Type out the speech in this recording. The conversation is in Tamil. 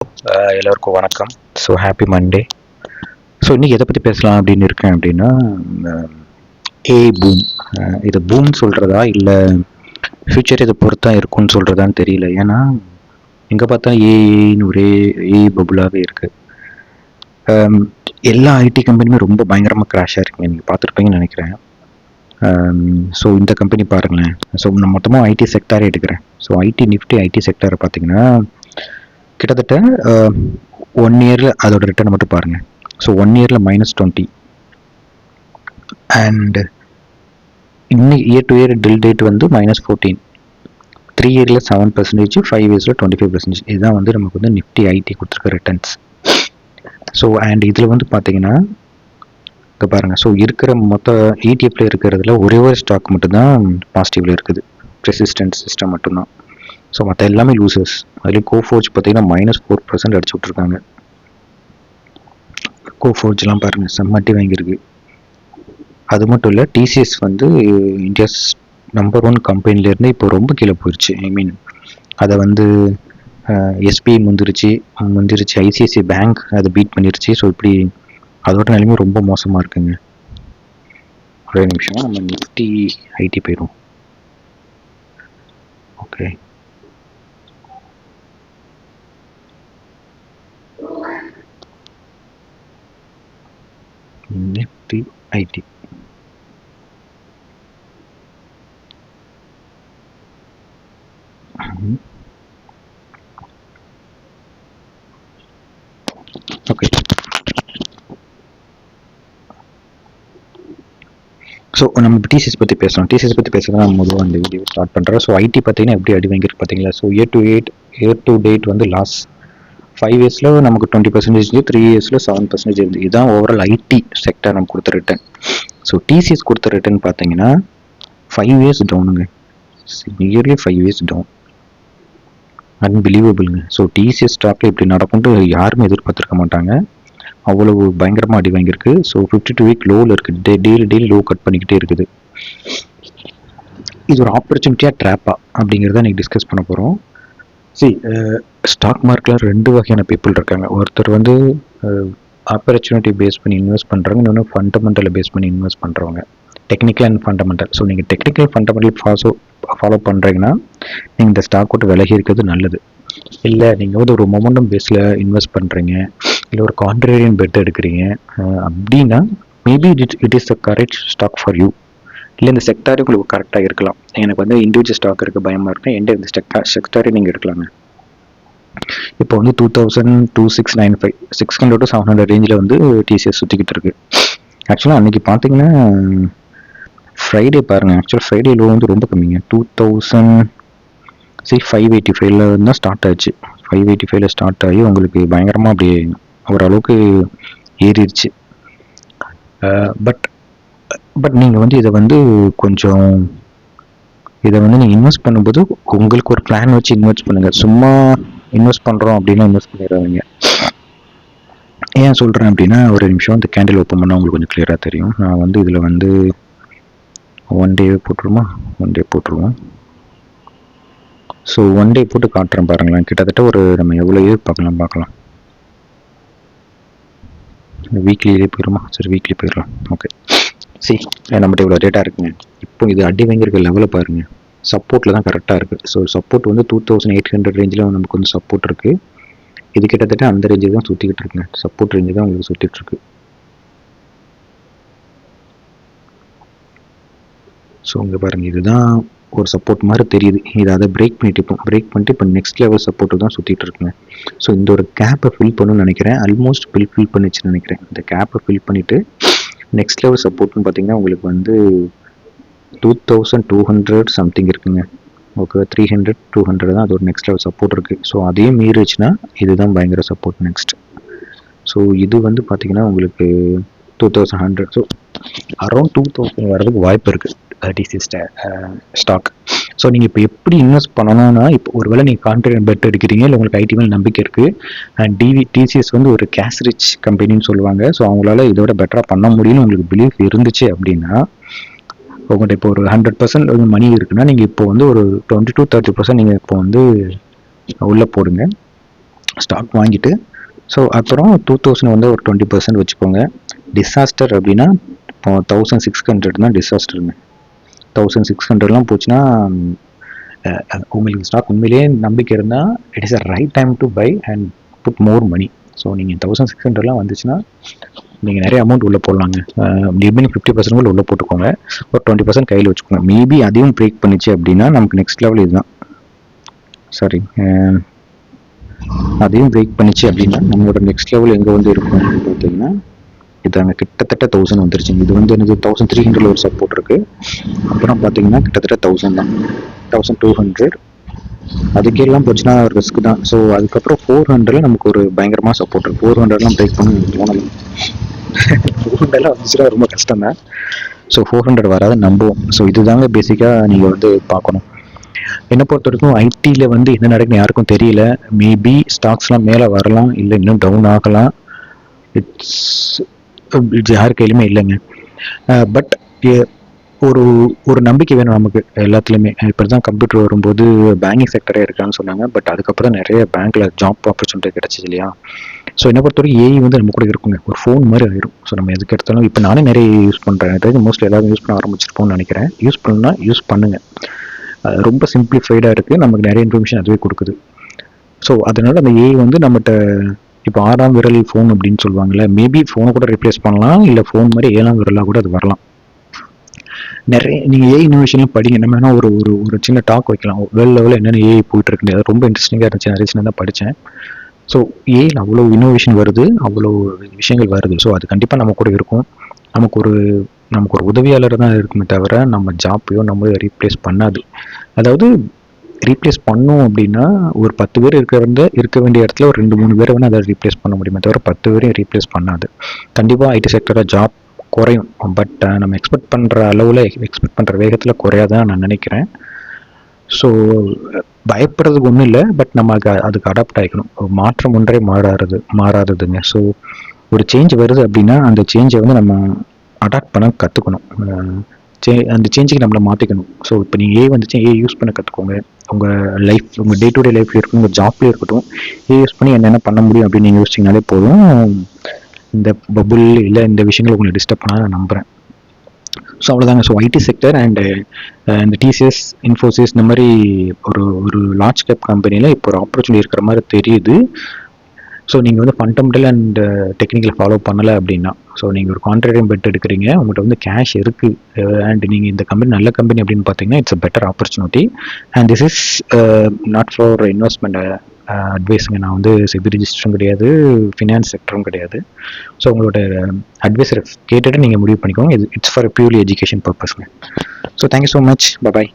எல்லோருக்கும் வணக்கம். So happy Monday. ஸோ இன்றைக்கி எதை பற்றி பேசலாம் அப்படின்னு இருக்கேன் அப்படின்னா, ஏஐ பூம். இது பூம் சொல்கிறதா இல்லை ஃப்யூச்சர் இதை பொறுத்தா இருக்கும்னு சொல்கிறதான்னு தெரியல. ஏன்னா எங்கே பார்த்தா ஏஐன்னு ஒரே ஏஐ பபுளாகவே இருக்குது. எல்லா ஐடி கம்பெனியுமே ரொம்ப பயங்கரமாக க்ராஷாக இருக்குங்க. நீங்கள் பார்த்துருப்பீங்கன்னு நினைக்கிறேன். ஸோ இந்த கம்பெனி பாருங்களேன். ஸோ நான் மொத்தமாக ஐடி செக்டாரே எடுக்கிறேன். ஸோ நிஃப்டி ஐடி செக்டாரை பார்த்தீங்கன்னா கிட்டத்தட்ட 1 இயரில் அதோட ரிட்டர்ன் மட்டும் பாருங்கள். ஸோ 1 இயரில் -20 அண்ட் இன்னும் year to year till date வந்து -14. 3 இயரில் 7%, 5 இயர்ஸில் 25%. இதுதான் வந்து நமக்கு வந்து நிஃப்டி ஐடி கொடுத்துருக்க ரிட்டர்ன்ஸ். ஸோ அண்ட் இதில் வந்து பார்த்தீங்கன்னா இங்கே பாருங்கள். ஸோ இருக்கிற மொத்த இடிஎஃப்ல இருக்கிறதுல ஒரே ஒரு ஸ்டாக் மட்டும்தான் பாசிட்டிவ்ல இருக்குது. ரெசிஸ்டன்ஸ் சிஸ்டம் மட்டும்தான். ஸோ மற்ற எல்லாமே லூசர்ஸ். அதுலேயும் கோஃபோர்ஜ் பார்த்தீங்கன்னா -4% அடிச்சு விட்ருக்காங்க. கோஃபோர்ஜ்லாம் பாருங்கள் செம்மட்டி வாங்கியிருக்கு. அது மட்டும் இல்லை, டிசிஎஸ் வந்து இந்தியாஸ் நம்பர் 1 கம்பெனிலேருந்து இப்போ ரொம்ப கீழே போயிடுச்சு. ஐ மீன் அதை வந்து எஸ்பிஐ முந்திருச்சு, ஐசிஐசிஐ பேங்க் அதை பீட் பண்ணிருச்சு. ஸோ இப்படி அதோட நிலைமை ரொம்ப மோசமாக இருக்குங்க. ஒரே நிமிஷம், நம்ம நிஃப்டி ஐடி போயிடும். Okay, Nifty IT okay. So நம்ம டிசிஎஸ் பற்றி பேசலாம். டிசிஎஸ் பற்றி பேசுகிறதா நம்ம முதல்ல அந்த வீடியோ ஸ்டார்ட் பண்ணுறோம். ஸோ ஐடி பார்த்தீங்கன்னா எப்படி அடி வாங்கிருக்கு பார்த்தீங்களா. ஸோ இயர் டு டேட் வந்து லாஸ் 5 இயர்ஸில் நமக்கு 20%, 3 இயர்ஸில் 7% இருந்து. இதுதான் ஓவரால் ஐடி செக்டர் நமக்கு கொடுத்த ரிட்டர்ன். ஸோ டிசிஎஸ் கொடுத்த ரிட்டர்ன் பார்த்தீங்கன்னா 5 இயர்ஸ் டவுனுங்க. Nearly 5 years down. அன்பிலீவபிளுங்க. ஸோ டிசிஎஸ் ஸ்டாக்கில் இப்படி நடக்கும்ட்டு யாருமே எதிர்பார்த்துருக்க மாட்டாங்க. அவ்வளவு பயங்கரமாக அடி வாங்கியிருக்கு. ஸோ 52 வீக் லோவில் இருக்குது. டெய்லி லோ கட் பண்ணிக்கிட்டே இருக்குது. இது ஒரு ஆப்பர்ச்சுனிட்டியாக ட்ராப்பா அப்படிங்கிறத நீங்கள் டிஸ்கஸ் பண்ண போகிறோம். ஸ்டாக் மார்க்கெட்டில் 2 வகையான பீப்புள் இருக்காங்க. ஒருத்தர் வந்து ஆப்பர்ச்சுனிட்டி பேஸ் பண்ணி இன்வெஸ்ட் பண்ணுறாங்க, இன்னொன்று ஃபண்டமெண்டலை பேஸ் பண்ணி இன்வெஸ்ட் பண்ணுறவங்க. Technical and fundamental. ஸோ நீங்கள் டெக்னிக்கல் ஃபண்டமெண்டல் ஃபாலோ பண்ணுறீங்கன்னா நீங்கள் இந்த ஸ்டாக் விட்டு விலகி இருக்கிறது நல்லது. இல்லை நீங்கள் வந்து ஒரு மொமெண்டம் பேஸில் இன்வெஸ்ட் பண்ணுறீங்க, இல்லை ஒரு கான்ட்ரேரியன் பெட் எடுக்கிறீங்க அப்படின்னா maybe it is the correct stock for you. இல்லை இந்த செக்டாரே உங்களுக்கு கரெக்டாக இருக்கலாம். எனக்கு வந்து இண்டிவிஜுவல் ஸ்டாக் இருக்க பயமாக இருக்குன்னா இந்த செக்டாரே நீங்கள் எடுக்கலாங்க. இப்போ வந்து 2000-2695 600 to 700 ரேஞ்சில் வந்து டிசிஎஸ் சுற்றிக்கிட்டு இருக்கு. ஆக்சுவலாக அன்றைக்கி பார்த்தீங்கன்னா ஃப்ரைடே பாருங்கள். ஆக்சுவலாக ஃப்ரைடே லோ வந்து ரொம்ப கம்மிங்க. 585 தான் ஸ்டார்ட் ஆச்சு. 585 ஸ்டார்ட் ஆகி உங்களுக்கு பயங்கரமாக அப்படியே ஓரளவுக்கு ஏறிடுச்சு. பட் நீங்கள் வந்து இதை வந்து நீங்கள் இன்வெஸ்ட் பண்ணும்போது உங்களுக்கு ஒரு பிளான் வச்சு இன்வெஸ்ட் பண்ணுங்கள். சும்மா இன்வெஸ்ட் பண்ணுறோம் அப்படின்னா இன்வெஸ்ட் பண்ணிடுறாங்க. ஏன் சொல்கிறேன் அப்படின்னா, ஒரு நிமிஷம் இந்த கேண்டில் ஓப்பன் பண்ணால் உங்களுக்கு கொஞ்சம் கிளியராக தெரியும். நான் வந்து இதில் வந்து 1 டே போட்டுருவோம். ஸோ 1 டே போட்டு காட்டுறேன் பாருங்களேன். கிட்டத்தட்ட ஒரு நம்ம எவ்வளோ பார்க்கலாம். வீக்லியிலே போயிடுமா? சரி, வீக்லி போயிடலாம். ஓகே, நம்மகிட்ட இவ்வளோ டேட்டா இருக்குங்க. இப்போ இது அடி வாங்கியிருக்க லெவலில் பாருங்கள். சப்போர்ட்டில் தான் கரெக்டாக இருக்குது. ஸோ சப்போர்ட் வந்து 2800 ரேஞ்சில் நமக்கு வந்து சப்போர்ட் இருக்குது. இது கிட்டத்தட்ட அந்த ரேஞ்சில் தான் சுற்றிக்கிட்டு இருக்குங்க. சப்போர்ட் ரேஞ்சு தான் உங்களுக்கு சுற்றிட்டு இருக்கு. ஸோ இங்கே பாருங்கள், இதுதான் ஒரு சப்போர்ட் மாதிரி தெரியுது. இது அதை பிரேக் பண்ணிட்டு இப்போ நெக்ஸ்ட் லெவல் சப்போர்ட்டு தான் சுற்றிட்டு இருக்குங்க. ஸோ இந்த ஒரு கேப்பை ஃபில் பண்ணணும்னு நினைக்கிறேன். ஆல்மோஸ்ட் ஃபில் பண்ணிச்சுன்னு நினைக்கிறேன். இந்த கேப்பை ஃபில் பண்ணிவிட்டு நெக்ஸ்ட் லெவல் சப்போர்ட்னு பார்த்தீங்கன்னா உங்களுக்கு வந்து 2200 சம்திங் இருக்குங்க. ஓகே, 300-200 தான் அது ஒரு நெக்ஸ்ட் லெவல் சப்போர்ட் இருக்குது. ஸோ அதையும் மீறிச்சுன்னா இதுதான் பயங்கர சப்போர்ட் நெக்ஸ்ட். ஸோ இது வந்து பார்த்தீங்கன்னா உங்களுக்கு 2100. ஸோ அரௌண்ட் 2000 வரதுக்கு வாய்ப்பு இருக்குது டிசிஎஸ் ஸ்டாக். ஸோ நீங்கள் இப்போ எப்படி இன்வெஸ்ட் பண்ணணும்னா, இப்போ ஒருவேளை நீங்கள் கான்ஃபிடென்ட் பெட் எடுக்கிறீங்க, இல்லை உங்களுக்கு ஐடி மேலே நம்பிக்கை இருக்குது, அண்ட் டிசிஎஸ் வந்து ஒரு கேஷ் ரிச் கம்பெனின்னு சொல்லுவாங்க. ஸோ அவங்களால இதோட பெட்டராக பண்ண முடியும்னு உங்களுக்கு பிலீஃப் இருந்துச்சு அப்படின்னா, உங்கள்கிட்ட இப்போ ஒரு 100% மணி இருக்குன்னா நீங்கள் இப்போ வந்து ஒரு 20-30% நீங்கள் இப்போ வந்து உள்ளே போடுங்க. ஸ்டாக் வாங்கிட்டு ஸோ அப்புறம் 2000 வந்து ஒரு 20% வச்சுக்கோங்க. டிசாஸ்டர் அப்படின்னா இப்போ 1600 தான் டிசாஸ்டருங்க. 1600லாம் போச்சுன்னா உங்களுக்கு ஸ்டாக் உண்மையிலேயே நம்பிக்கை இருந்தால் it is a right time to buy and put more money. So நீங்கள் 1600லாம் வந்துச்சுன்னா நீங்கள் நிறைய அமௌண்ட் உள்ளே போடலாங்க. மேபி 50% உள்ளே போட்டுக்கோங்க, ஒரு 20% கையில் வச்சுக்கோங்க. மேபி அதையும் பிரேக் பண்ணிச்சு அப்படின்னா நமக்கு நெக்ஸ்ட் லெவல் இதுதான். சாரி, அதையும் பிரேக் பண்ணிச்சு அப்படின்னா நம்மளோட நெக்ஸ்ட் லெவல் எங்கே வந்து இருக்கும் அப்படின்னு பார்த்தீங்கன்னா இதாங்க, கிட்டத்தட்ட 1000 வந்துருச்சு. இது வந்து எனக்கு 1300 ஒரு சப்போர்ட் இருக்குது. அப்புறம் பார்த்தீங்கன்னா கிட்டத்தட்ட 1000 தான், 1200. அதுக்கெல்லாம் போச்சுன்னா ரிஸ்க் தான். ஸோ அதுக்கப்புறம் 400 நமக்கு ஒரு பயங்கரமாக சப்போர்ட் இருக்குது. 400லாம் பிரேக் பண்ண எனக்கு தோணலை. 400 வந்துச்சுன்னா ரொம்ப கஷ்டம் தான். ஸோ 400 வராது நம்புவோம். ஸோ இதுதாங்க பேசிக்காக நீங்கள் வந்து பார்க்கணும். என்னை பொறுத்த வரைக்கும் ஐடியில் வந்து என்ன நடக்குன்னு யாருக்கும் தெரியல. மேபி ஸ்டாக்ஸ்லாம் மேலே வரலாம், இல்லை இன்னும் டவுன் ஆகலாம். இட்ஸ் யார் கையிலுமே இல்லைங்க. பட் ஒரு ஒரு நம்பிக்கை வேணும் நமக்கு எல்லாத்துலேயுமே. இப்போ தான் கம்ப்யூட்டர் வரும்போது பேங்கிங் செக்டரே இருக்கான்னு சொன்னாங்க. பட் அதுக்கப்புறம் நிறைய பேங்க்கில் ஜாப் ஆப்பர்ச்சுனிட்டி கிடச்சிச்சு இல்லையா. ஸோ என்னை பொறுத்தவரைக்கும் ஏஐ வந்து நம்ம கூட இருக்குங்க, ஒரு ஃபோன் மாதிரி ஆயிரும். ஸோ நம்ம எதுக்கு எடுத்தாலும் இப்போ நானே நிறைய யூஸ் பண்ணுறேன். எனக்கு மோஸ்ட்லி எல்லாரும் யூஸ் பண்ண ஆரம்பிச்சிருப்போம்னு நினைக்கிறேன். யூஸ் பண்ணால் யூஸ் பண்ணுங்கள். ரொம்ப சிம்பிளிஃபைடாக இருக்குது, நமக்கு நிறைய இன்ஃபர்மேஷன் அதுவே கொடுக்குது. ஸோ அதனால் அந்த ஏஐ வந்து நம்மகிட்ட இப்போ 6ஆம் விரல் ஃபோன் அப்படின்னு சொல்லுவாங்கள்ல, மேபி ஃபோனை கூட ரிப்ளேஸ் பண்ணலாம், இல்லை ஃபோன் மாதிரி 7ஆம் விரலாக கூட அது வரலாம். நிறைய நீங்கள் ஏஐ இனோவேஷன்லாம் படிங்க. நம்ம வேணால் ஒரு ஒரு ஒரு சின்ன டாக் வைக்கலாம், வேர்ல்டு லெவலில் என்னென்ன ஏஐ போயிட்டுருக்கு. அது ரொம்ப இன்ட்ரெஸ்டிங்காக இருந்துச்சு, நிறைய சின்ன தான் படித்தேன். ஸோ ஏஐயில் அவ்வளோ இனோவேஷன் வருது, அவ்வளோ விஷயங்கள் வருது. ஸோ அது கண்டிப்பாக நம்ம கூட இருக்கும். நமக்கு ஒரு உதவியாளர் தான் இருக்குமே தவிர நம்ம ஜாப்பையோ நம்ம ரீப்ளேஸ் பண்ணாது. அதாவது ரீப்ளேஸ் பண்ணோம் அப்படின்னா ஒரு 10 பேர் இருக்க வேண்டிய இடத்துல ஒரு 2-3 பேரை வேணால் அதை ரீப்ளேஸ் பண்ண முடியுமே தவிர 10 பேரையும் ரீப்ளேஸ் பண்ணாது. கண்டிப்பாக ஐடி செக்டரில் ஜாப் குறையும். பட் நம்ம எக்ஸ்பெக்ட் பண்ணுற அளவில் எக்ஸ்பெக்ட் பண்ணுற வேகத்தில் குறையாதான் நான் நினைக்கிறேன். ஸோ பயப்படுறதுக்கு ஒன்றும் இல்லை, பட் நம்ம அதுக்கு அடாப்ட் ஆகிக்கணும். மாற்றம் ஒன்றே மாறாததுங்க. ஸோ ஒரு சேஞ்ச் வருது அப்படின்னா அந்த சேஞ்சை வந்து நம்ம அடாப்ட் பண்ண கற்றுக்கணும். அந்த சேஞ்சுக்கு நம்மளை மாற்றிக்கணும். ஸோ இப்போ நீங்கள் வந்துச்சு ஏ யூஸ் பண்ண கற்றுக்கோங்க. உங்கள் டே டு டே லைஃப்ல இருக்கட்டும், உங்கள் ஜாப்லேயே இருக்கட்டும், யூஸ் பண்ணி என்னென்ன பண்ண முடியும் அப்படின்னு நீங்கள் யோசிச்சிங்கனாலே போதும். இந்த பபுள் இல்லை இந்த விஷயங்கள் உங்களை டிஸ்டர்ப் பண்ணால் நான் நம்புகிறேன். ஸோ அவ்வளோதாங்க. ஸோ ஐடி செக்டர் அண்டு இந்த டிசிஎஸ், இன்ஃபோசிஸ் இந்த மாதிரி ஒரு லார்ஜ் கேப் கம்பெனியில் இப்போ ஒரு ஆப்பர்ச்சுனிட்டி இருக்கிற மாதிரி தெரியுது. ஸோ நீங்கள் வந்து ஃபண்டமெண்டல் அண்ட் டெக்னிக்கல் ஃபாலோ பண்ணலை அப்படின்னா, ஸோ நீங்கள் ஒரு கான்ட்ராக்ட் பெட் எடுக்கிறீங்க, உங்கள்கிட்ட வந்து கேஷ் இருக்குது அண்ட் நீங்கள் இந்த கம்பெனி நல்ல கம்பெனி அப்படின்னு பார்த்தீங்கன்னா it's a better opportunity. And this is not for investment அட்வைஸுங்க. நான் வந்து செபி ரிஜிஸ்டரும் கிடையாது, ஃபினான்ஸ் செக்டரும் கிடையாது. ஸோ உங்களோட அட்வைஸரை கேட்டுட்டு நீங்கள் முடிவு பண்ணிக்கோங்க. இட்ஸ் ஃபார் பியூர்லி எஜுகேஷன் பர்பஸ்ங்க. So thank you so much. By.